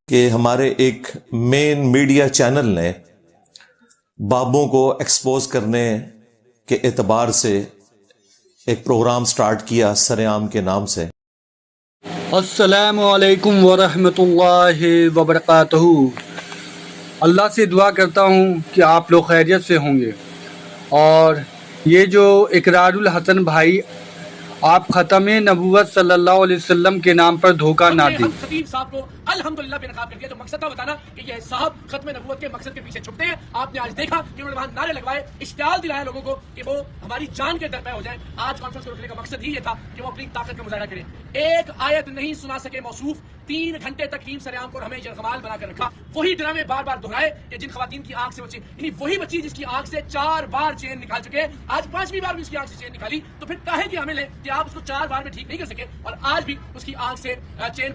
کہ ہمارے ایک مین میڈیا چینل نے بابوں کو ایکسپوز کرنے کے اعتبار سے ایک پروگرام سٹارٹ کیا سرعام کے نام سے۔ السلام علیکم ورحمۃ اللہ وبرکاتہ۔ اللہ سے دعا کرتا ہوں کہ آپ لوگ خیریت سے ہوں گے، اور یہ جو اقرار الحسن بھائی، آپ ختم نبوت صلی اللہ علیہ وسلم کے نام پر دھوکہ نہ دیں۔ خطیب صاحب کو الحمدللہ بے نقاب کر دیا، تو مقصد تھا بتانا کہ یہ صاحب ختم نبوت کے مقصد کے پیچھے چھپتے ہیں۔ آپ نے آج دیکھا کہ انہوں نے وہاں نعرے لگوائے، اشتعال دلایا لوگوں کو کہ وہ ہماری جان کے درپے ہو جائیں۔ آج کانفرنس کو رکھنے کا مقصد ہی یہ تھا کہ وہ اپنی طاقت کا مظاہرہ کریں۔ ایک آیت نہیں سنا سکے موصوف، 3 گھنٹے تک ٹیم سرعام کو ہمیں یرغمال بنا کر رکھا، وہی ڈرامے بار بار دہرائے کہ جن خواتین کی آنکھ سے بچی، یعنی وہی بچی جس کی آنکھ سے 4 بار چین نکال چکے ہیں، آج 5ویں بار بھی اس کی آنکھ سے چین نکالی، تو پھر کاہے کی حامل ہے کہ آپ اس کو 4 بار میں ٹھیک نہیں کر سکے، اور آج بھی اس کی آنکھ سے چین